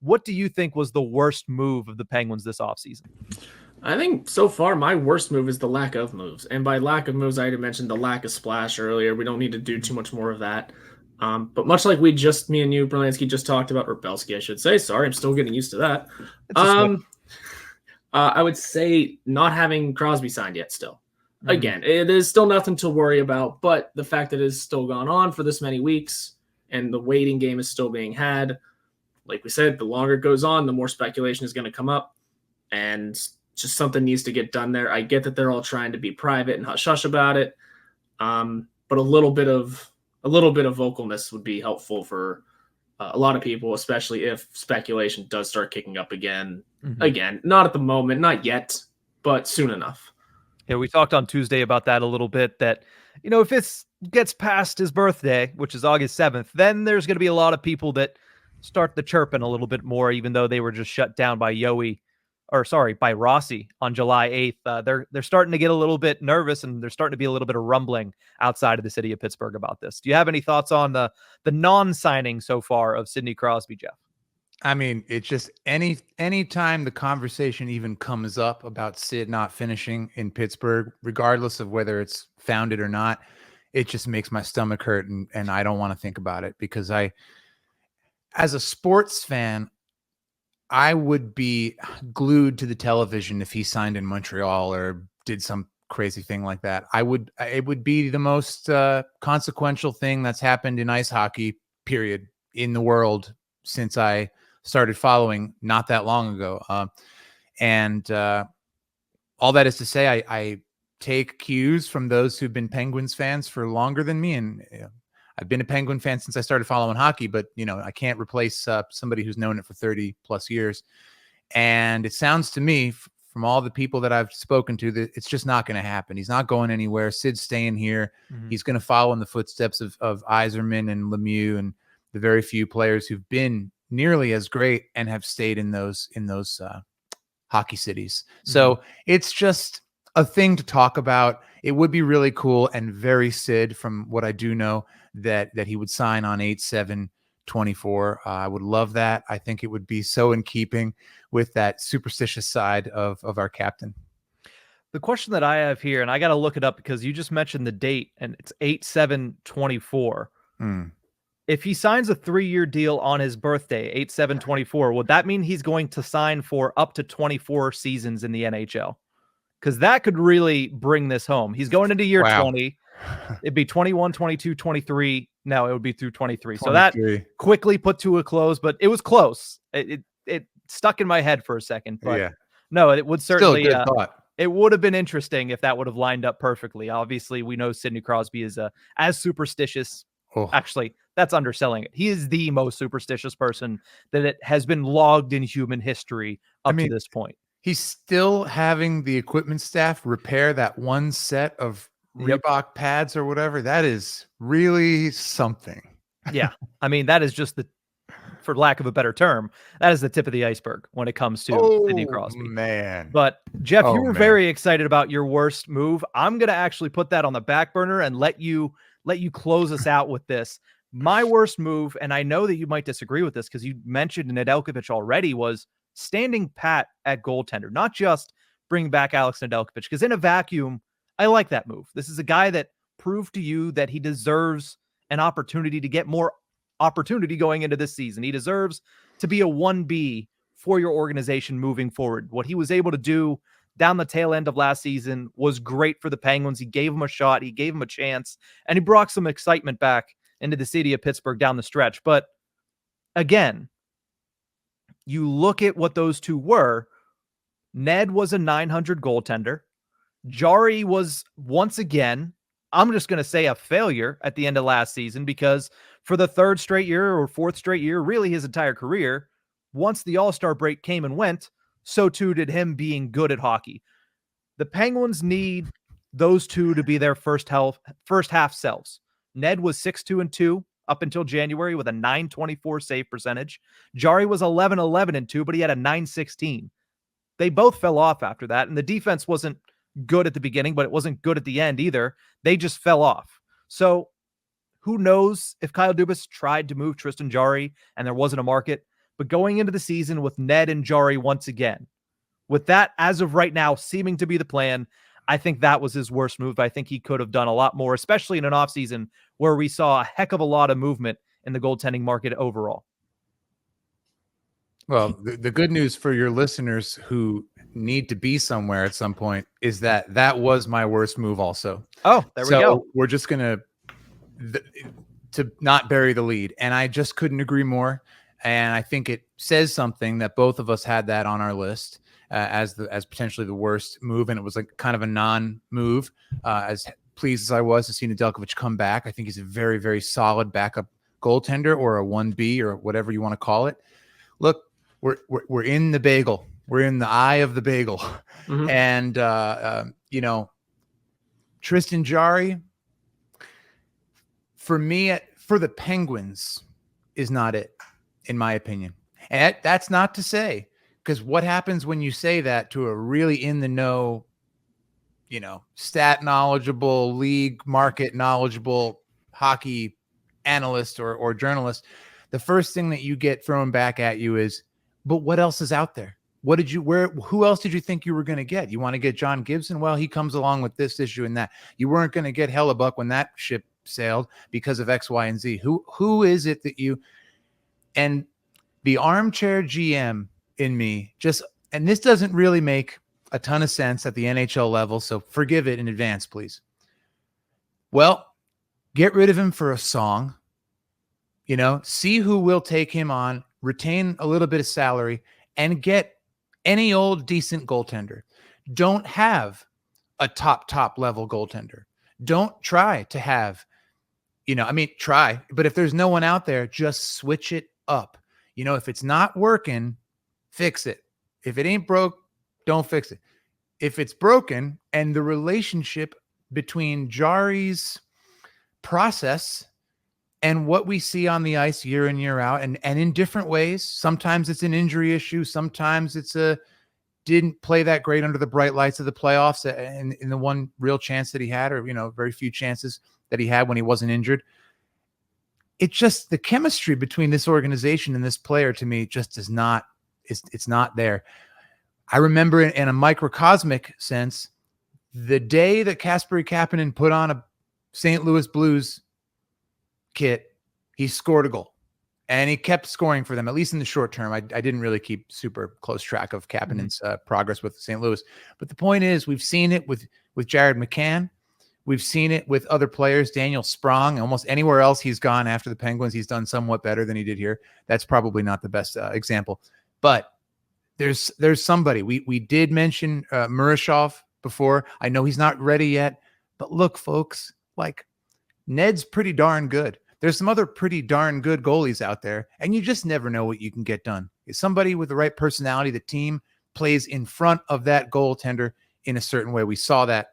What do you think was the worst move of the Penguins this offseason? I think so far my worst move is the lack of moves. And by lack of moves, I already mentioned the lack of splash earlier. We don't need to do too much more of that. But much like me and you, Berlansky, just talked about, or Belsky, I should say. Sorry, I'm still getting used to that. I would say not having Crosby signed yet still. Again, it is still nothing to worry about, but the fact that it has still gone on for this many weeks and the waiting game is still being had, like we said, the longer it goes on, the more speculation is going to come up, and just something needs to get done there. I get that they're all trying to be private and hush-hush about it, but a little bit of vocalness would be helpful for a lot of people, especially if speculation does start kicking up again. Again, not at the moment, not yet, but soon enough. Yeah, we talked on Tuesday about that a little bit, that, if this gets past his birthday, which is August 7th, then there's going to be a lot of people that start the chirping a little bit more, even though they were just shut down by by Rossi on July 8th. They're starting to get a little bit nervous, and there's starting to be a little bit of rumbling outside of the city of Pittsburgh about this. Do you have any thoughts on the non-signing so far of Sidney Crosby, Jeff? I mean, it's just any time the conversation even comes up about Sid not finishing in Pittsburgh, regardless of whether it's founded or not, it just makes my stomach hurt, and I don't want to think about it, because as a sports fan, I would be glued to the television if he signed in Montreal or did some crazy thing like that. It would be the most consequential thing that's happened in ice hockey, period, in the world since I started following not that long ago. And all that is to say, I take cues from those who've been Penguins fans for longer than me. And I've been a Penguin fan since I started following hockey, but I can't replace somebody who's known it for 30 plus years. And it sounds to me from all the people that I've spoken to that it's just not going to happen. He's not going anywhere. Sid's staying here. He's going to follow in the footsteps of Yzerman and Lemieux and the very few players who've been nearly as great and have stayed in those hockey cities. So it's just a thing to talk about. It would be really cool and very Sid, from what I do know, that he would sign on 8/7/24. I would love that. I think it would be so in keeping with that superstitious side of our captain. The question that I have here, and I got to look it up because you just mentioned the date, and it's 8/7/24. If he signs a 3-year deal on his birthday, 8/7/24, would that mean he's going to sign for up to 24 seasons in the NHL? Because that could really bring this home. He's going into year 20. It'd be 21, 22, 23. No, it would be through 23. So that quickly put to a close, but it was close. It stuck in my head for a second. But no, it would certainly. Still a good thought. It would have been interesting if that would have lined up perfectly. Obviously, we know Sidney Crosby is as superstitious. Actually, that's underselling it. He is the most superstitious person that it has been logged in human history up to this point. He's still having the equipment staff repair that one set of Reebok pads or whatever. That is really something. Yeah. I mean, that is just for lack of a better term, that is the tip of the iceberg when it comes to Sidney Crosby. Man. But Jeff, you were very excited about your worst move. I'm going to actually put that on the back burner and let you close us out with this. My worst move, and I know that you might disagree with this because you mentioned Nedeljkovic already, was standing pat at goaltender, not just bring back Alex Nedeljkovic, because in a vacuum, I like that move. This is a guy that proved to you that he deserves an opportunity to get more opportunity going into this season. He deserves to be a 1B for your organization moving forward. What he was able to do down the tail end of last season was great for the Penguins. He gave him a shot. He gave him a chance, and he brought some excitement back into the city of Pittsburgh down the stretch. But again, you look at what those two were. Ned was a .900 goaltender. Jari was, once again, I'm just going to say, a failure at the end of last season, because for the third straight year or fourth straight year, really his entire career, once the All-Star break came and went, so too did him being good at hockey. The Penguins need those two to be their first half selves. Ned was 6-2-2 up until January with a .924 save percentage. Jari was 11-11-2, but he had a .916. They both fell off after that, and the defense wasn't good at the beginning, but it wasn't good at the end either. They just fell off. So who knows if Kyle Dubas tried to move Tristan Jari and there wasn't a market, But going into the season with Ned and Jari once again, with that as of right now seeming to be the plan, I think that was his worst move. I think he could have done a lot more, especially in an offseason where we saw a heck of a lot of movement in the goaltending market overall. Well, the good news for your listeners who need to be somewhere at some point is that that was my worst move also. Oh, there we go. We're just going to not bury the lead. And I just couldn't agree more. And I think it says something that both of us had that on our list as potentially the worst move. And it was like kind of a non-move. As pleased as I was to see Nedeljkovic come back, I think he's a very, very solid backup goaltender, or a 1B or whatever you want to call it. Look, we're in the bagel. We're in the eye of the bagel. Mm-hmm. And, Tristan Jarry, for me, for the Penguins, is not it, in my opinion. And that's not to say, because what happens when you say that to a really in the know, stat knowledgeable, league market knowledgeable hockey analyst or journalist, the first thing that you get thrown back at you is, but what else is out there? Who else did you think you were going to get? You want to get John Gibson? Well, he comes along with this issue and that. You weren't going to get Hellebuck when that ship sailed because of X, Y, and Z. Who is it that you, and the armchair GM in me and this doesn't really make a ton of sense at the NHL level, so forgive it in advance, please. Well, get rid of him for a song, see who will take him on, retain a little bit of salary, and get any old decent goaltender. Don't have a top level goaltender. Don't try to have, try, but if there's no one out there, just switch it up. If it's not working, fix it. If it ain't broke, don't fix it. If it's broken and the relationship between Jari's process and what we see on the ice year in, year out, and in different ways, sometimes it's an injury issue. Sometimes it's didn't play that great under the bright lights of the playoffs and in the one real chance that he had, or, very few chances that he had when he wasn't injured. It's just the chemistry between this organization and this player, to me, just is not, it's not there. I remember in a microcosmic sense, the day that Kasperi Kapanen put on a St. Louis Blues kit, he scored a goal, and he kept scoring for them, at least in the short term. I didn't really keep super close track of Kapanen's progress with St. Louis, but the point is, we've seen it with Jared McCann. We've seen it with other players, Daniel Sprong. Almost anywhere else he's gone after the Penguins, he's done somewhat better than he did here. That's probably not the best example, but there's somebody. We did mention Murashov before. I know he's not ready yet, but look, folks, like, Ned's pretty darn good. There's some other pretty darn good goalies out there, and you just never know what you can get done. It's somebody with the right personality. The team plays in front of that goaltender in a certain way. We saw that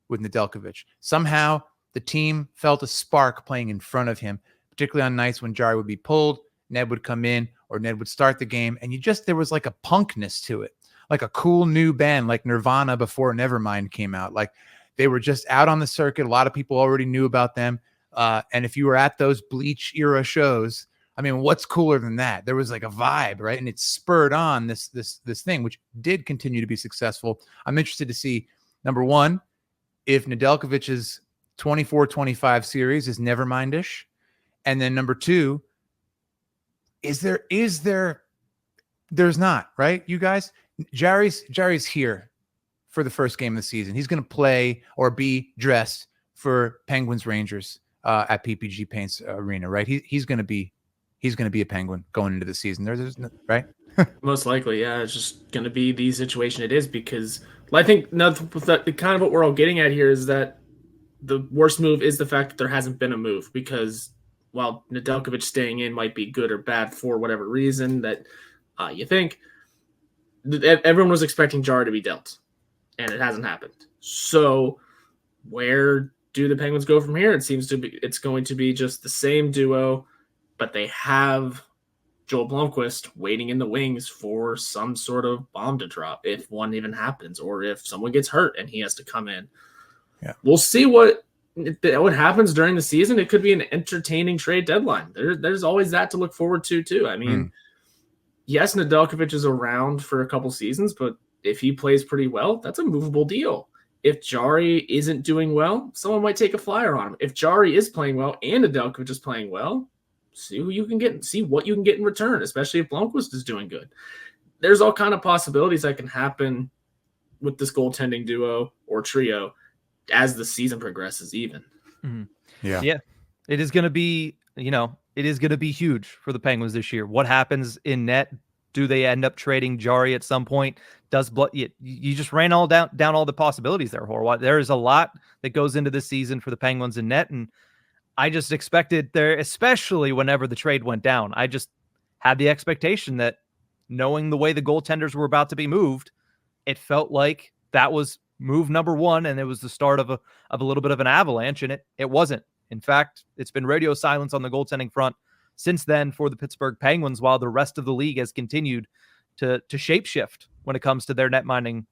with Nedeljkovic. Somehow the team felt a spark playing in front of him, particularly on nights when Jari would be pulled, Ned would come in, or Ned would start the game, and there was like a punkness to it, like a cool new band, like Nirvana before Nevermind came out. Like, they were just out on the circuit. A lot of people already knew about them. And if you were at those Bleach era shows, I mean, what's cooler than that? There was like a vibe, right? And it spurred on this thing, which did continue to be successful. I'm interested to see, number one, if Nedeljkovic's 24-25 series is Nevermind-ish. And then number two, there's not, right? You guys, Jari's here for the first game of the season. He's going to play or be dressed for Penguins Rangers at PPG Paints Arena, right? He's going to be a Penguin going into the season. There's no, right? Most likely, yeah. It's just going to be the situation it is, because I think the kind of what we're all getting at here is that the worst move is the fact that there hasn't been a move, because while Nedeljkovic staying in might be good or bad for whatever reason that you think, everyone was expecting Jari to be dealt, and it hasn't happened. So where do the Penguins go from here? It's going to be just the same duo, but they have Joel Blomqvist waiting in the wings for some sort of bomb to drop, if one even happens, or if someone gets hurt and he has to come in. Yeah, we'll see what happens during the season. It could be an entertaining trade deadline. There's always that to look forward to too. I mean, yes, Nedeljkovic is around for a couple seasons, but if he plays pretty well, that's a movable deal. If Jari isn't doing well, someone might take a flyer on him. If Jari is playing well and Nedeljkovic is playing well, see who you can get, see what you can get in return, especially if Blomqvist is doing good. There's all kind of possibilities that can happen with this goaltending duo or trio as the season progresses even. Mm-hmm. Yeah. It is going to be, it is going to be huge for the Penguins this year. What happens in net? Do they end up trading Jari at some point? You just ran down all the possibilities there, Horwat. There is a lot that goes into this season for the Penguins in net, and I just expected there, especially whenever the trade went down, I just had the expectation that, knowing the way the goaltenders were about to be moved, it felt like that was move number one, and it was the start of a little bit of an avalanche, and it wasn't. In fact, it's been radio silence on the goaltending front since then for the Pittsburgh Penguins, while the rest of the league has continued to shapeshift when it comes to their net minding